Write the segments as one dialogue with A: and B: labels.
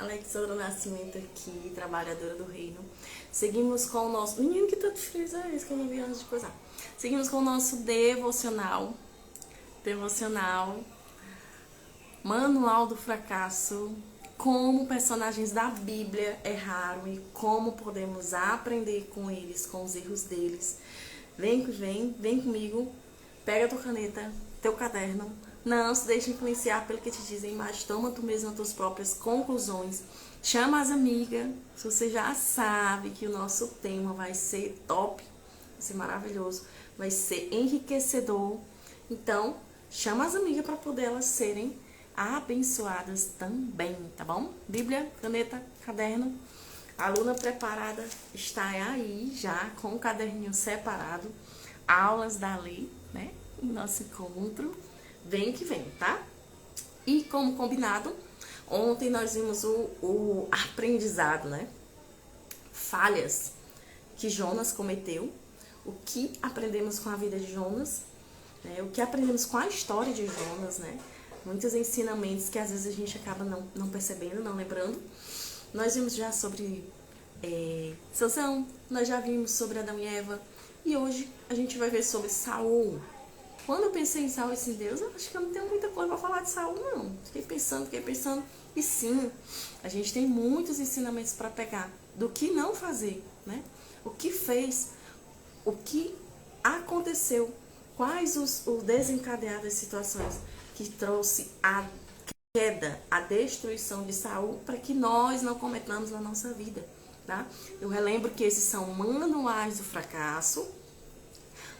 A: Alexandra Nascimento aqui, trabalhadora do reino. Seguimos com o nosso... Menino, que tanto frio é esse que eu não vi antes de coisar. Seguimos com o nosso devocional. Manual do Fracasso. Como personagens da Bíblia erraram e como podemos aprender com eles, com os erros deles. Vem comigo. Pega a tua caneta, teu caderno. Não se deixe influenciar pelo que te dizem, mas toma tu mesmo as tuas próprias conclusões. Chama as amigas. Se você já sabe que o nosso tema vai ser top, vai ser maravilhoso, vai ser enriquecedor. Então, chama as amigas para poder elas serem abençoadas também, tá bom? Bíblia, caneta, caderno. A aluna preparada está aí já com o caderninho separado. Aulas da lei, né? Em nosso encontro. Vem que vem, tá? E como combinado, ontem nós vimos o aprendizado, né? Falhas que Jonas cometeu. O que aprendemos com a vida de Jonas, né? O que aprendemos com a história de Jonas, né? Muitos ensinamentos que às vezes a gente acaba não percebendo, não lembrando. Nós vimos já sobre Sansão, nós já vimos sobre Adão e Eva. E hoje a gente vai ver sobre Saul. Quando eu pensei em Saul e em Deus, eu acho que eu não tenho muita coisa para falar de Saul, não. Fiquei pensando. E sim, a gente tem muitos ensinamentos para pegar do que não fazer, né? O que fez, o que aconteceu, quais os desencadeadas situações que trouxe a queda, a destruição de Saul, para que nós não cometamos na nossa vida, tá? Eu relembro que esses são manuais do fracasso,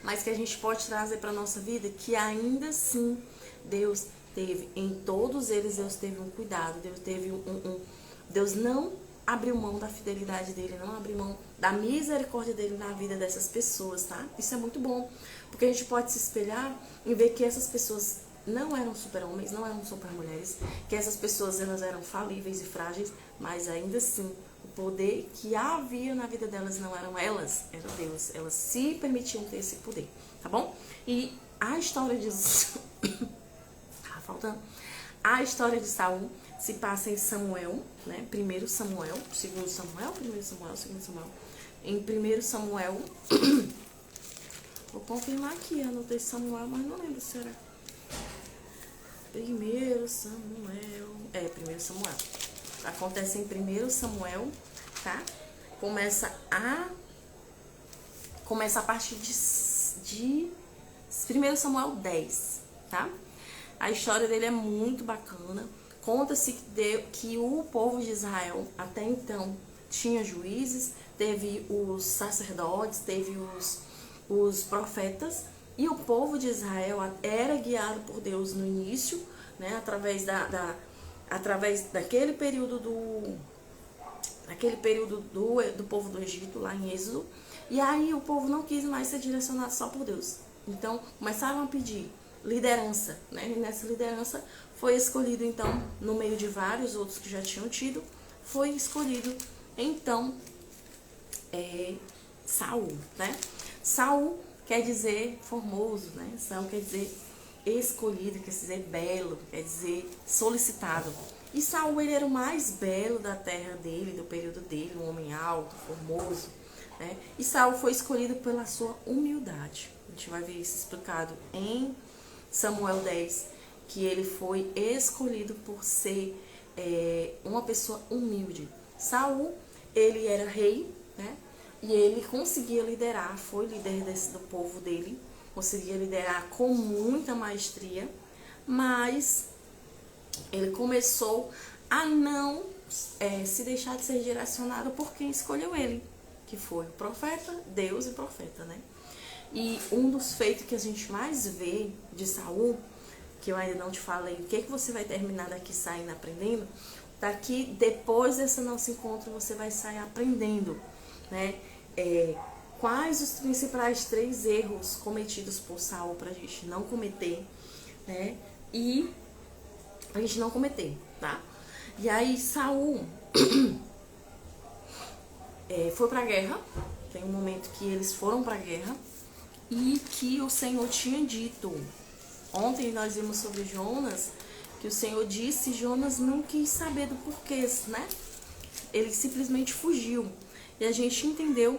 A: mas que a gente pode trazer para a nossa vida, que ainda assim Deus teve, em todos eles Deus teve um cuidado, Deus teve Deus não abriu mão da fidelidade dele, não abriu mão da misericórdia dele na vida dessas pessoas, tá? Isso é muito bom, porque a gente pode se espelhar e ver que essas pessoas não eram super-homens, não eram super-mulheres, que essas pessoas elas eram falíveis e frágeis, mas ainda assim o poder que havia na vida delas não eram elas, era Deus. Elas se permitiam ter esse poder, tá bom? E a história de... tá faltando. A história de Saul se passa em Samuel, né? 1 Samuel, 2 Samuel, 1 Samuel, 2 Samuel. Em 1 Samuel... Vou confirmar aqui, anotei Samuel, mas não lembro se era... 1 Samuel... 1 Samuel. Acontece em 1 Samuel, tá? Começa a partir de 1 Samuel 10, tá? A história dele é muito bacana. Conta-se que o povo de Israel, até então, tinha juízes, teve os sacerdotes, teve os profetas, e o povo de Israel era guiado por Deus no início, né? Através daquele período do povo do Egito, lá em Êxodo. E aí o povo não quis mais ser direcionado só por Deus. Então começaram a pedir liderança, né? E nessa liderança foi escolhido, então, no meio de vários outros que já tinham tido, foi escolhido, então, Saul, né? Saul quer dizer formoso, né? Saul quer dizer escolhido, quer dizer belo, quer dizer solicitado. E Saul, ele era o mais belo da terra dele, do período dele, um homem alto, formoso, né? E Saul foi escolhido pela sua humildade. A gente vai ver isso explicado em Samuel 10, que ele foi escolhido por ser uma pessoa humilde. Saul, ele era rei, né? E ele conseguia liderar, foi líder do povo dele, conseguia liderar com muita maestria, mas ele começou a não se deixar de ser direcionado por quem escolheu ele, que foi o profeta, Deus e profeta, né? E um dos feitos que a gente mais vê de Saul, que eu ainda não te falei, o que você vai terminar daqui saindo aprendendo, daqui depois desse nosso encontro você vai sair aprendendo, né? Quais os principais 3 erros cometidos por Saul pra gente não cometer, né? E pra gente não cometer, tá? E aí Saul foi pra guerra. Tem um momento que eles foram pra guerra e que o Senhor tinha dito. Ontem nós vimos sobre Jonas que o Senhor disse, Jonas não quis saber do porquê, né? Ele simplesmente fugiu. E a gente entendeu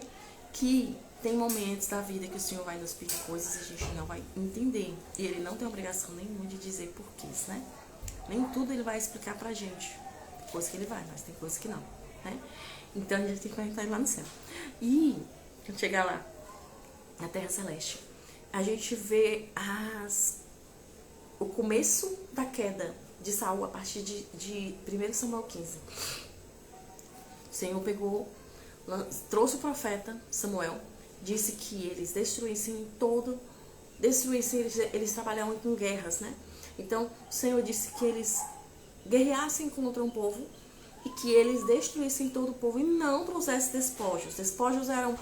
A: que tem momentos da vida que o Senhor vai nos pedir coisas e a gente não vai entender. E Ele não tem obrigação nenhuma de dizer porquês, né? Nem tudo Ele vai explicar pra gente. Tem coisa que Ele vai, mas tem coisa que não, né? Então a gente tem que conectar Ele lá no céu. E, quando chegar lá, na Terra Celeste, a gente vê o começo da queda de Saul a partir de 1 Samuel 15. O Senhor pegou, trouxe o profeta Samuel, disse que eles destruíssem eles trabalhavam com guerras, né? Então, o Senhor disse que eles guerreassem contra um povo e que eles destruíssem todo o povo e não trouxessem despojos. Despojos eram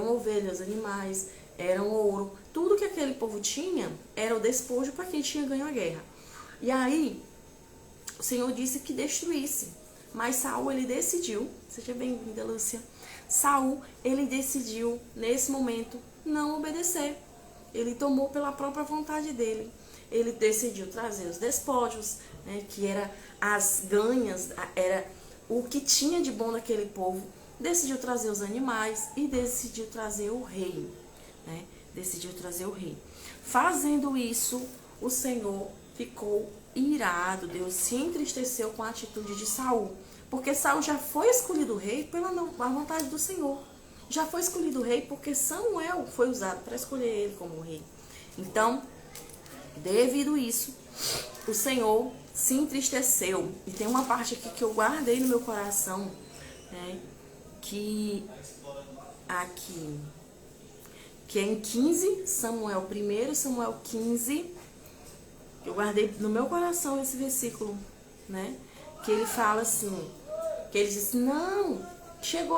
A: ovelhas, animais, eram ouro. Tudo que aquele povo tinha era o despojo para quem tinha ganho a guerra. E aí, o Senhor disse que destruísse. Mas Saul, ele decidiu, seja bem-vinda, Lúcia. Saul, ele decidiu, nesse momento, não obedecer. Ele tomou pela própria vontade dele. Ele decidiu trazer os despojos, né, que era as ganhas, era o que tinha de bom naquele povo. Decidiu trazer os animais e decidiu trazer o rei, né? Decidiu trazer o rei. Fazendo isso, o Senhor ficou irado. Deus se entristeceu com a atitude de Saul, porque Saul já foi escolhido rei pela vontade do Senhor. Já foi escolhido rei porque Samuel foi usado para escolher ele como rei. Então, devido a isso, o Senhor se entristeceu. E tem uma parte aqui que eu guardei no meu coração, né? Que é em 15 Samuel, 1 Samuel 15, eu guardei no meu coração esse versículo, né? Que ele fala assim, que ele disse, não,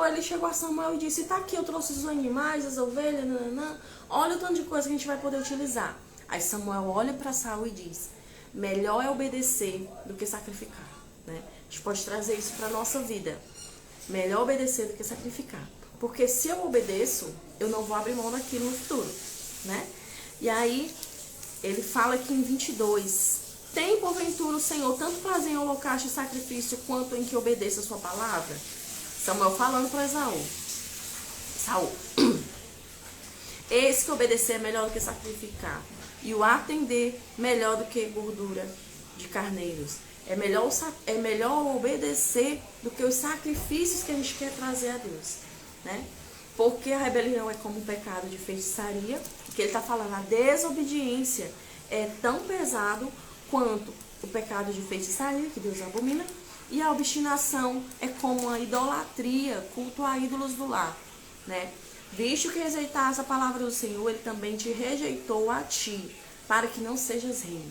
A: ele chegou a Samuel e disse, tá aqui, eu trouxe os animais, as ovelhas, nananã, olha o tanto de coisa que a gente vai poder utilizar. Aí Samuel olha para Saul e diz, melhor é obedecer do que sacrificar, né? A gente pode trazer isso para nossa vida. Melhor obedecer do que sacrificar. Porque se eu obedeço, eu não vou abrir mão daquilo no futuro, né? E aí, ele fala aqui em 22. Tem porventura o Senhor tanto prazer em holocausto e sacrifício quanto em que obedeça a sua palavra? Samuel falando para Saul. Eis que obedecer é melhor do que sacrificar. E o atender melhor do que gordura de carneiros. É melhor obedecer do que os sacrifícios que a gente quer trazer a Deus, né? Porque a rebelião é como um pecado de feitiçaria, que ele está falando, a desobediência é tão pesado quanto o pecado de feitiçaria, que Deus abomina, e a obstinação é como a idolatria, culto a ídolos do lar, né? Visto que rejeitaste a palavra do Senhor, ele também te rejeitou a ti, para que não sejas rei,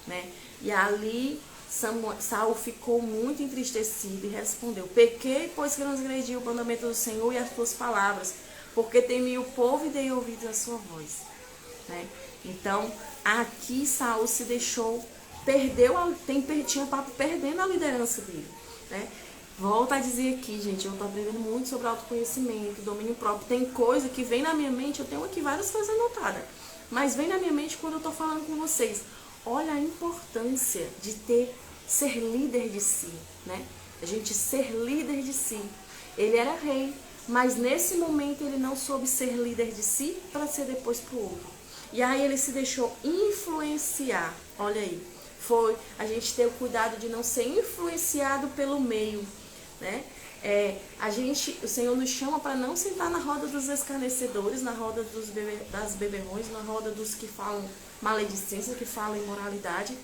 A: né? E ali Saul ficou muito entristecido e respondeu, pequei, pois que transgredi o mandamento do Senhor e as tuas palavras, porque temi o povo e dei ouvidos à sua voz, né? Então, aqui Saul se deixou, tinha o papo perdendo a liderança dele, né? Volto a dizer aqui, gente, eu tô aprendendo muito sobre autoconhecimento, domínio próprio. Tem coisa que vem na minha mente, eu tenho aqui várias coisas anotadas, mas vem na minha mente quando eu tô falando com vocês. Olha a importância de ser líder de si, né? A gente ser líder de si. Ele era rei, mas nesse momento ele não soube ser líder de si para ser depois pro outro. E aí ele se deixou influenciar. Olha aí, a gente ter o cuidado de não ser influenciado pelo meio, né? O Senhor nos chama para não sentar na roda dos escarnecedores, na roda das beberrões, na roda dos que falam maledicência, que falam imoralidade.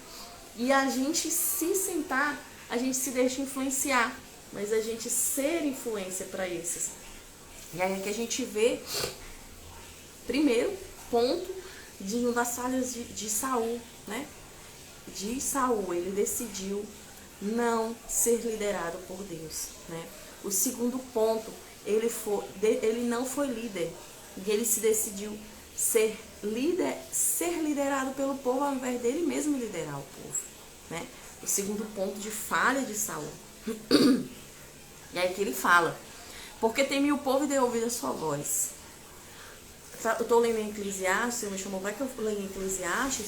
A: E a gente se sentar, a gente se deixa influenciar, mas a gente ser influência para esses. E aí é que a gente vê, primeiro ponto, de uma das falhas de Saul, né? De Saul, ele decidiu não ser liderado por Deus, né? O segundo ponto, ele não foi líder, e ele se decidiu ser liderado pelo povo ao invés dele mesmo liderar o povo, né? O segundo ponto de falha de Saul. E aí que ele fala, porque temi o povo e dei ouvido a sua voz. Eu estou lendo em Eclesiastes, me chamou, vai que eu leio em Eclesiastes,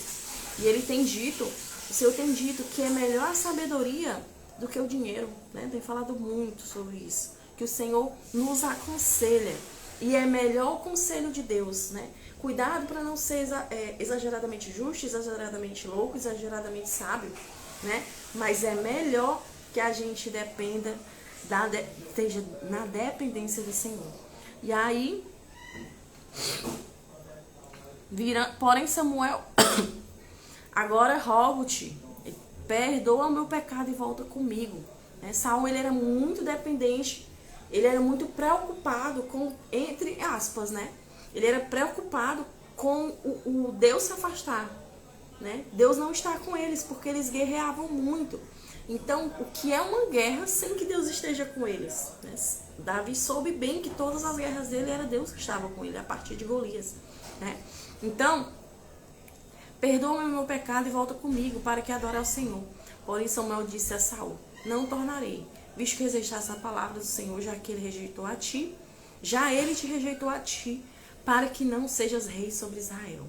A: e ele tem dito O Senhor tem dito que é melhor a sabedoria do que o dinheiro, né? Tem falado muito sobre isso. Que o Senhor nos aconselha. E é melhor o conselho de Deus, né? Cuidado para não ser exageradamente justo, exageradamente louco, exageradamente sábio, né? Mas é melhor que a gente dependa, esteja na dependência do Senhor. E aí, porém Samuel, agora rogo-te, perdoa o meu pecado e volta comigo. Né? Saul, ele era muito dependente, ele era muito preocupado com, entre aspas, né? Ele era preocupado com o Deus se afastar, né? Deus não está com eles, porque eles guerreavam muito. Então, o que é uma guerra sem que Deus esteja com eles? Né? Davi soube bem que todas as guerras dele era Deus que estava com ele, a partir de Golias. Né? Então, perdoa-me o meu pecado e volta comigo, para que adore ao Senhor. Porém, Samuel disse a Saul, não tornarei, visto que rejeitaste a palavra do Senhor, já que ele rejeitou a ti, já ele te rejeitou a ti, para que não sejas rei sobre Israel.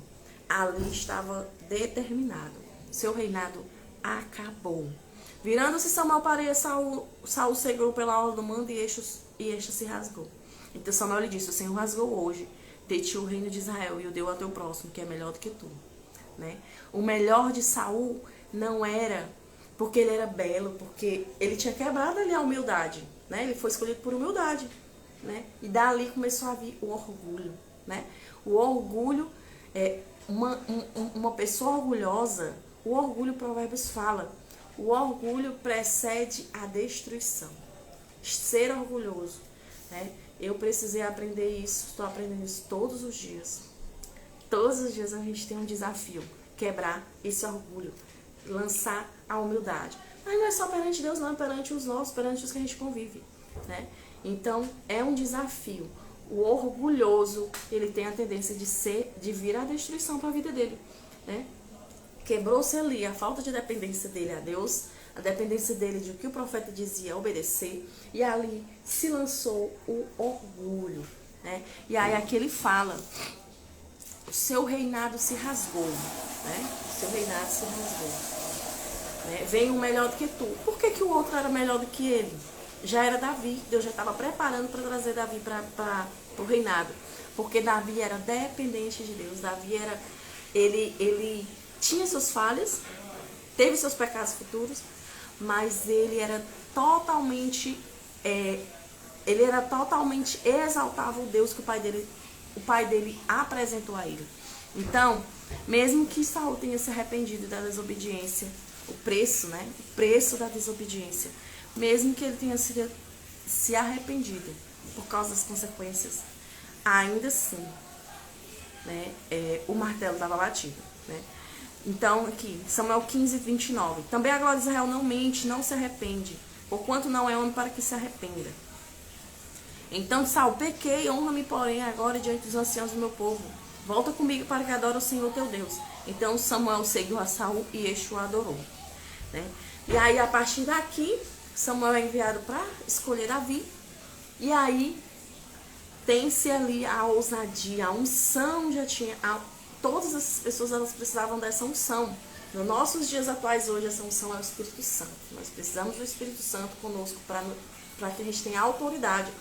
A: Ali estava determinado. Seu reinado acabou. Virando-se Samuel para Saul cegou pela hora do mando e este se rasgou. Então Samuel lhe disse, o Senhor rasgou hoje de ti o reino de Israel e o deu a teu próximo, que é melhor do que tu. Né? O melhor de Saul não era porque ele era belo, porque ele tinha quebrado ali a humildade. Né? Ele foi escolhido por humildade. Né? E dali começou a vir o orgulho. Né? O orgulho é uma pessoa orgulhosa. O orgulho, Provérbios fala, o orgulho precede a destruição. Ser orgulhoso. Né? Eu precisei aprender isso, estou aprendendo isso todos os dias. Todos os dias a gente tem um desafio, quebrar esse orgulho, lançar a humildade. Mas não é só perante Deus, não, é perante os nossos, perante os que a gente convive. Né? Então, é um desafio. O orgulhoso, ele tem a tendência de vir à destruição para a vida dele. Né? Quebrou-se ali a falta de dependência dele a Deus, a dependência dele de o que o profeta dizia, obedecer, e ali se lançou o orgulho. Né? E aí aqui ele fala, o seu reinado se rasgou. Né? O seu reinado se rasgou. Né? Vem um melhor do que tu. Por que o outro era melhor do que ele? Já era Davi, Deus já estava preparando para trazer Davi para o reinado. Porque Davi era dependente de Deus, Davi era, ele tinha suas falhas, teve seus pecados futuros, mas ele era totalmente, exaltava o Deus que o pai dele apresentou a ele. Então, mesmo que Saul tenha se arrependido da desobediência, o preço da desobediência, mesmo que ele tenha se arrependido por causa das consequências, ainda assim, né, o martelo estava batido. Né? Então, aqui, Samuel 15, 29. Também a glória de Israel não mente, não se arrepende, porquanto não é homem para que se arrependa. Então, Saul, pequei, honra-me, porém, agora diante dos anciãos do meu povo. Volta comigo para que adore o Senhor teu Deus. Então, Samuel seguiu a Saul e este o adorou. Né? E aí, a partir daqui, Samuel é enviado para escolher Davi. E aí, tem-se ali a ousadia, a unção já tinha... Todas as pessoas, elas precisavam dessa unção. Nos nossos dias atuais hoje, essa unção é o Espírito Santo. Nós precisamos do Espírito Santo conosco para que a gente tenha autoridade.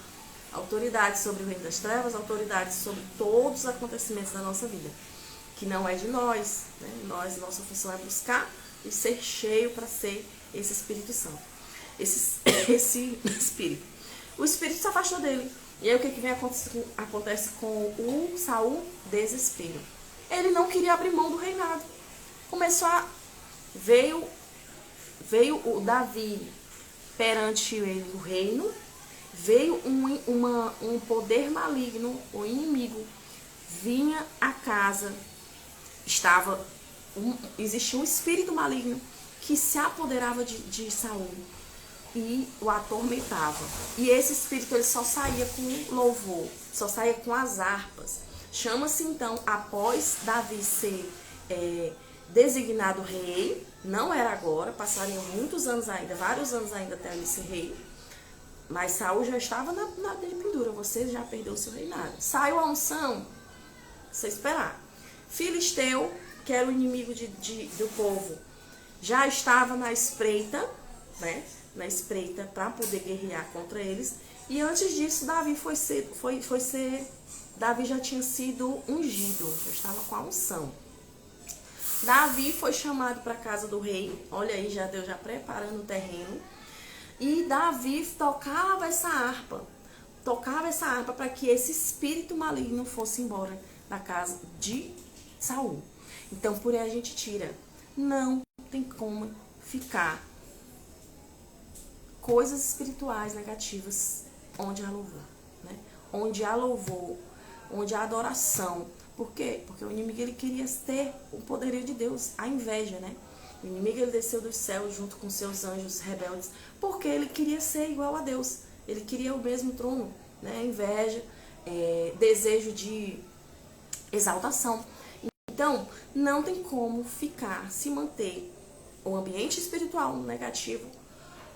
A: Autoridade sobre o reino das trevas, autoridade sobre todos os acontecimentos da nossa vida. Que não é de nós. Né? Nossa função é buscar e ser cheio para ser esse Espírito Santo. Esse Espírito. O Espírito se afastou dele. E aí o que vem acontece com o Saul? Desespero. Ele não queria abrir mão do reinado. Veio o Davi perante ele o reino, veio um poder maligno, o inimigo, vinha à casa, existia um espírito maligno que se apoderava de Saul e o atormentava. E esse espírito ele só saía com louvor, só saía com as harpas. Chama-se então, após Davi ser designado rei, não era agora, passariam muitos anos ainda, vários anos ainda até ele ser rei, mas Saul já estava na pendura, você já perdeu o seu reinado. Saiu a unção, você esperar. Filisteu, que era o inimigo do povo,
B: já estava na espreita, né? Na espreita para poder guerrear contra eles. E antes disso, Davi já tinha sido ungido, já estava com a unção. Davi foi chamado para a casa do rei. Olha aí, já Deus já preparando o terreno. E Davi tocava essa harpa para que esse espírito maligno fosse embora da casa de Saul. Então, por aí a gente tira. Não tem como ficar coisas espirituais negativas onde há louvor, né? Onde há louvor, onde há adoração. Por quê? Porque o inimigo, ele queria ter o poderio de Deus, a inveja, né? O inimigo, ele desceu dos céus junto com seus anjos rebeldes, porque ele queria ser igual a Deus. Ele queria o mesmo trono, né? Inveja, desejo de exaltação. Então, não tem como se manter o ambiente espiritual negativo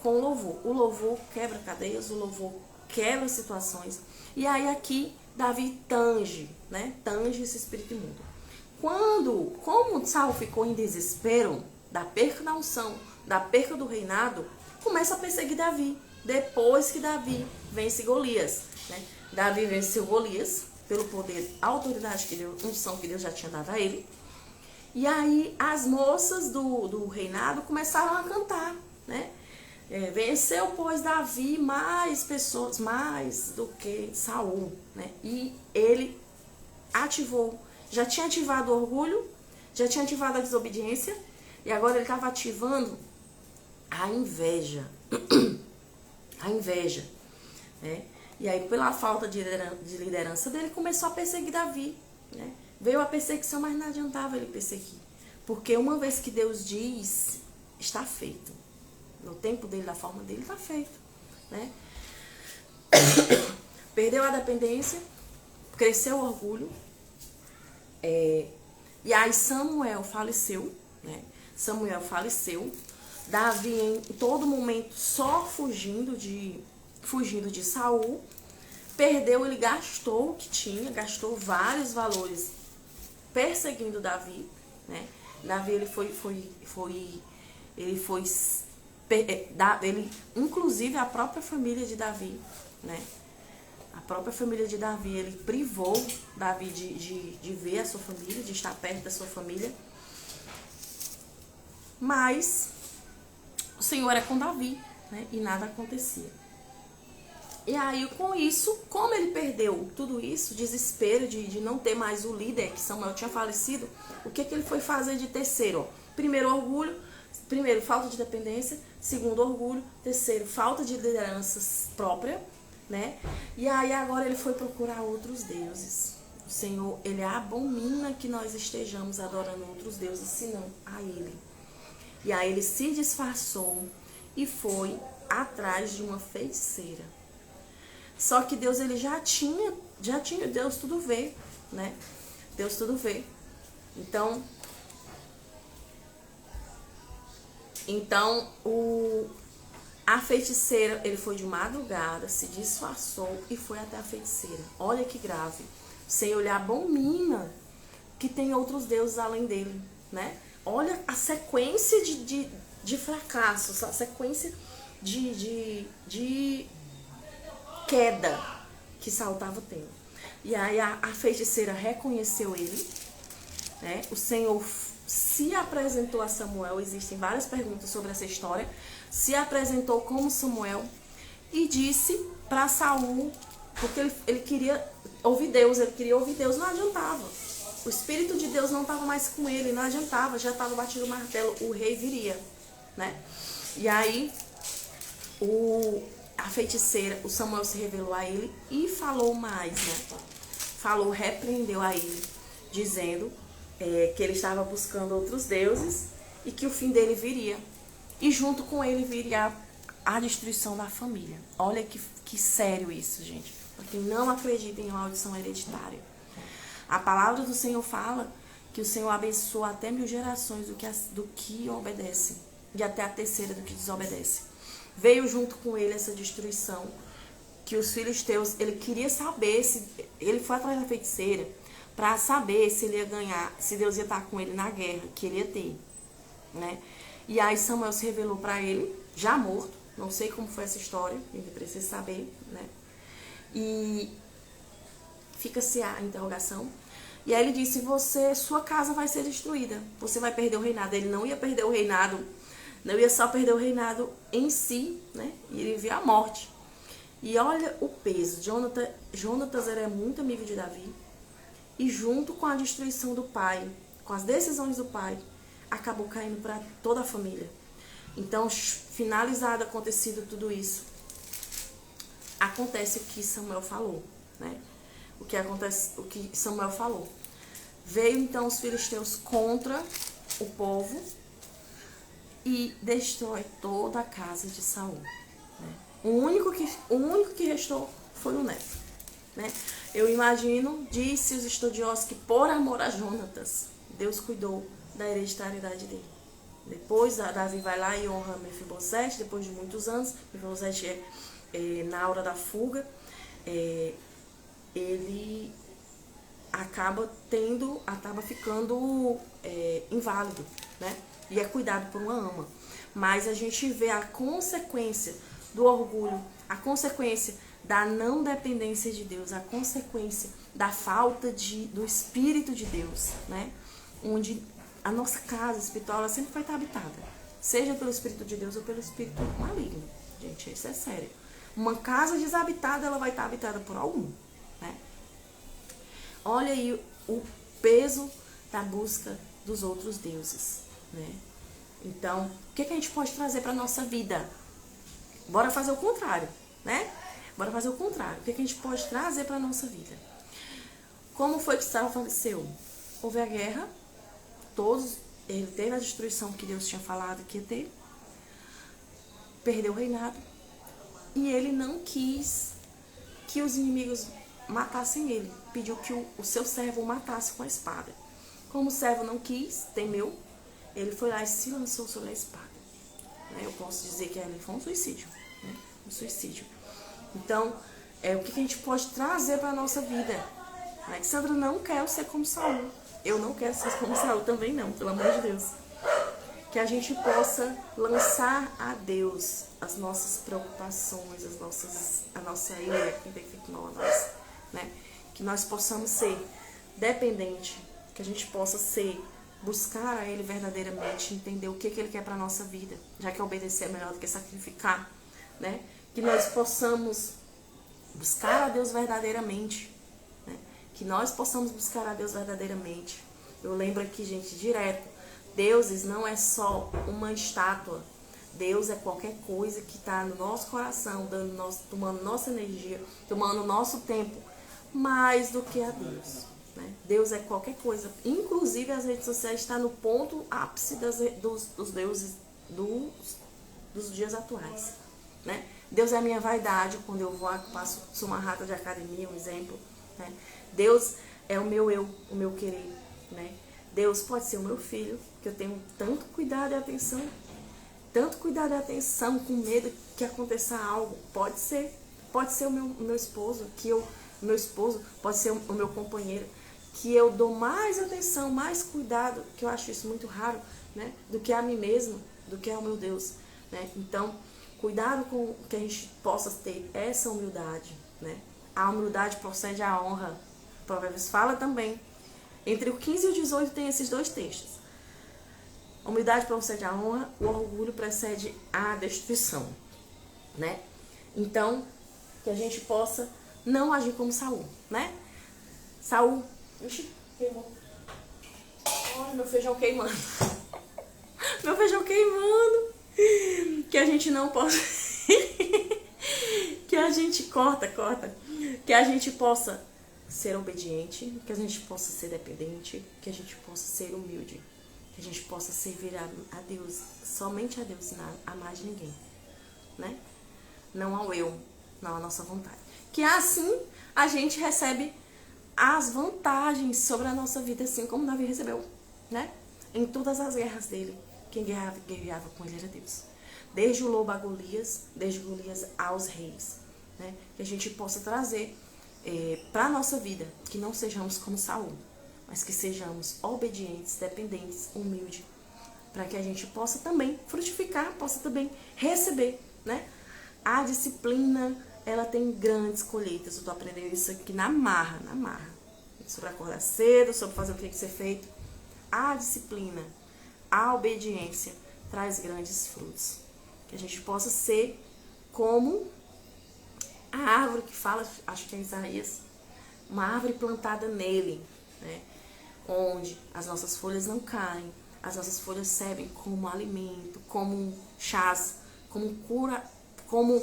B: com o louvor. O louvor quebra cadeias, o louvor quebra situações. E aí aqui, Davi tange, né? Tange esse espírito imundo. Como Saul ficou em desespero da perca da unção, da perca do reinado, começa a perseguir Davi. Depois que Davi vence Golias, né? Davi venceu Golias pelo poder, a autoridade que Deus, unção que Deus já tinha dado a ele. E aí as moças do reinado começaram a cantar, né? Venceu, pois, Davi mais pessoas, mais do que Saul, né? E ele já tinha ativado o orgulho, já tinha ativado a desobediência, e agora ele estava ativando a inveja. A inveja, né? E aí, pela falta de liderança dele, começou a perseguir Davi, né? Veio a perseguição, mas não adiantava ele perseguir. Porque uma vez que Deus diz, está feito. No tempo dele, da forma dele, está feito, né? Perdeu a dependência, cresceu o orgulho. E aí Samuel faleceu, né? Samuel faleceu. Davi, em todo momento, só fugindo de Saul. Perdeu, ele gastou o que tinha, gastou vários valores perseguindo Davi, né? Davi, inclusive a própria família de Davi, né? A própria família de Davi, ele privou Davi de ver a sua família, de estar perto da sua família. Mas o Senhor era com Davi, né? E nada acontecia. E aí, com isso, como ele perdeu tudo isso, desespero de não ter mais o líder, que Samuel tinha falecido, o que ele foi fazer de terceiro? Primeiro, orgulho. Primeiro, falta de dependência. Segundo, orgulho. Terceiro, falta de liderança própria, né? E aí, agora ele foi procurar outros deuses. O Senhor, ele abomina que nós estejamos adorando outros deuses, senão a ele. E aí, ele se disfarçou e foi atrás de uma feiticeira. Só que Deus, ele já tinha, Deus tudo vê, né? Deus tudo vê. Então a feiticeira, ele foi de madrugada, se disfarçou e foi até a feiticeira. Olha que grave. O Senhor, ele abomina que tem outros deuses além dele, né? Olha a sequência de fracassos, a sequência de queda que Saul estava tendo. E aí a feiticeira reconheceu ele, né? O Senhor se apresentou a Samuel. Existem várias perguntas sobre essa história. Se apresentou como Samuel e disse para Saul, porque ele queria ouvir Deus, não adiantava. O Espírito de Deus não estava mais com ele, não adiantava, já estava batido o martelo, o rei viria, né? E aí a feiticeira, o Samuel se revelou a ele e falou mais, né? Repreendeu a ele, dizendo que ele estava buscando outros deuses e que o fim dele viria. E junto com ele viria a destruição da família. Olha que sério isso, gente. Para quem não acredita em maldição hereditária. A palavra do Senhor fala que o Senhor abençoa até 1000 gerações do que obedece. E até a terceira do que desobedece. Veio junto com ele essa destruição, que os filisteus, ele queria saber se ele foi atrás da feiticeira para saber se ele ia ganhar, se Deus ia estar com ele na guerra que ele ia ter, né? E aí Samuel se revelou para ele, já morto. Não sei como foi essa história, ainda precisa saber, né? E fica-se a interrogação. E aí ele disse, sua casa vai ser destruída, você vai perder o reinado. Ele não ia perder o reinado, não ia só perder o reinado em si, né? E ele via a morte. E olha o peso. Jonatas era muito amigo de Davi. E junto com a destruição do pai, com as decisões do pai, acabou caindo para toda a família. Então, finalizado, acontecido tudo isso, acontece o que Samuel falou, né? O que Samuel falou. Veio então os filisteus contra o povo e destrói toda a casa de Saul, né? O único que restou foi o neto, né? Eu imagino, disse os estudiosos, que por amor a Jonatas, Deus cuidou da hereditariedade dele. Depois Davi vai lá e honra Mefibosete, depois de muitos anos. Mefibosete na hora da fuga, ele acaba ficando inválido, né? E é cuidado por uma ama. Mas a gente vê a consequência do orgulho, a consequência da não dependência de Deus, a consequência da falta do Espírito de Deus, né? Onde a nossa casa espiritual ela sempre vai estar habitada, seja pelo Espírito de Deus ou pelo Espírito maligno. Gente, isso é sério. Uma casa desabitada, ela vai estar habitada por algum, né? Olha aí o peso da busca dos outros deuses, né? Então, o que a gente pode trazer para a nossa vida? Bora fazer o contrário, né? Bora fazer o contrário. O que a gente pode trazer para a nossa vida? Como foi que Saul faleceu? Houve a guerra, ele teve a destruição que Deus tinha falado que ia ter, perdeu o reinado, e ele não quis que os inimigos matassem ele, pediu que o seu servo o matasse com a espada. Como o servo não quis, temeu, ele foi lá e se lançou sobre a espada. Eu posso dizer que ali foi um suicídio, né? Um suicídio. Então, o que a gente pode trazer para a nossa vida? A Alexandra não quer ser como Saul. Eu não quero ser como Saul também não, pelo amor de Deus. Que a gente possa lançar a Deus as nossas preocupações, a nossa ira, que definiu nós, né? Que nós possamos ser dependentes, que a gente possa buscar a Ele verdadeiramente, entender o que Ele quer para a nossa vida, já que obedecer é melhor do que sacrificar, né? Que nós possamos buscar a Deus verdadeiramente, né? Que nós possamos buscar a Deus verdadeiramente. Eu lembro aqui, gente, direto, deuses não é só uma estátua. Deus é qualquer coisa que está no nosso coração, tomando nossa energia, tomando nosso tempo, mais do que a Deus, né? Deus é qualquer coisa. Inclusive as redes sociais estão no ponto ápice dos deuses dos dias atuais, né? Deus é a minha vaidade quando eu sou uma rata de academia, um exemplo, né? Deus é o meu eu, o meu querer, né? Deus pode ser o meu filho, que eu tenho tanto cuidado e atenção, com medo que aconteça algo. Pode ser o meu esposo, meu esposo pode ser o meu companheiro, que eu dou mais atenção, mais cuidado, que eu acho isso muito raro, né? Do que a mim mesmo, do que ao meu Deus, né? Então, cuidado com que a gente possa ter essa humildade, né? A humildade procede à honra. Provérbios fala também. Entre o 15 e o 18 tem esses dois textos. A humildade procede à honra, o orgulho precede à destruição, né? Então, que a gente possa não agir como Saul, né? Saul, ixi, queimou. Olha, meu feijão queimando. Meu feijão queimando. Que a gente não possa... que a gente corta. Que a gente possa ser obediente, que a gente possa ser dependente, que a gente possa ser humilde, que a gente possa servir a Deus, somente a Deus, a mais ninguém, né? Não ao eu, não à nossa vontade. Que assim a gente recebe as vantagens sobre a nossa vida, assim como Davi recebeu, né? Em todas as guerras dele, quem guerreava com ele era Deus. Desde o lobo a Golias, desde Golias aos reis, né? Que a gente possa trazer para a nossa vida, que não sejamos como Saul, mas que sejamos obedientes, dependentes, humildes, para que a gente possa também frutificar, possa também receber, né? A disciplina, ela tem grandes colheitas. Eu tô aprendendo isso aqui na marra. Sobre acordar cedo, sobre fazer o que tem que ser feito. A disciplina, a obediência traz grandes frutos. Que a gente possa ser como a árvore que fala, acho que é Isaías, uma árvore plantada nele, né? Onde as nossas folhas não caem, as nossas folhas servem como alimento, como chás, como cura, com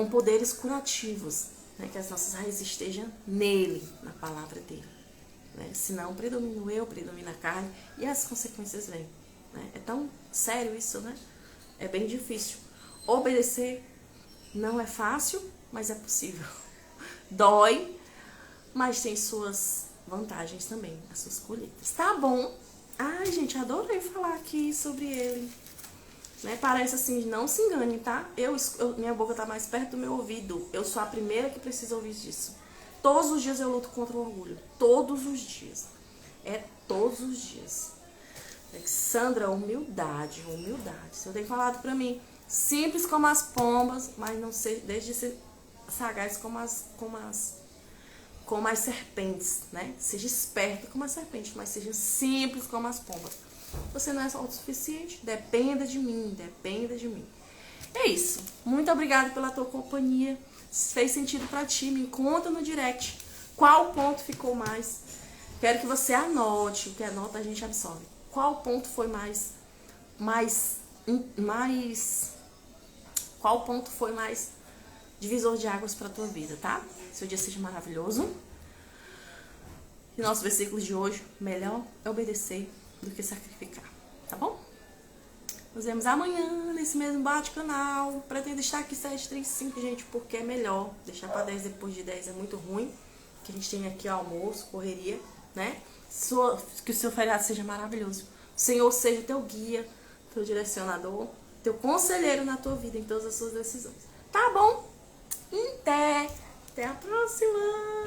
B: poderes curativos, né? Que as nossas raízes estejam nele, na palavra dele, né? Senão predomino eu, predomina a carne e as consequências vêm, né? É tão sério isso, né? É bem difícil. Obedecer não é fácil, mas é possível. Dói, mas tem suas vantagens também, as suas colheitas. Tá bom? Ai, gente, adorei falar aqui sobre ele. Né? Parece assim, não se engane, tá? Minha boca tá mais perto do meu ouvido. Eu sou a primeira que precisa ouvir disso. Todos os dias eu luto contra o orgulho. Todos os dias. É todos os dias. Sandra, humildade. O Senhor tem falado pra mim. Simples como as pombas, mas não ser, desde ser sagaz como as serpentes, né? Seja esperta como a serpente, mas seja simples como as pombas. Você não é autossuficiente, dependa de mim. É isso. Muito obrigada pela tua companhia. Se fez sentido pra ti, me conta no direct qual ponto ficou mais. Quero que você anote, o que anota a gente absorve. Qual ponto foi qual ponto foi mais divisor de águas para a tua vida, tá? Seu dia seja maravilhoso. E nosso versículo de hoje, melhor é obedecer do que sacrificar, tá bom? Nos vemos amanhã nesse mesmo bate-canal. Pretendo estar aqui 7h35, gente, porque é melhor. Deixar para 10 depois de 10 é muito ruim. Que a gente tem aqui almoço, correria, né? Que o seu feriado seja maravilhoso. O Senhor seja teu guia, teu direcionador, teu conselheiro na tua vida, em todas as suas decisões. Tá bom? Até a próxima!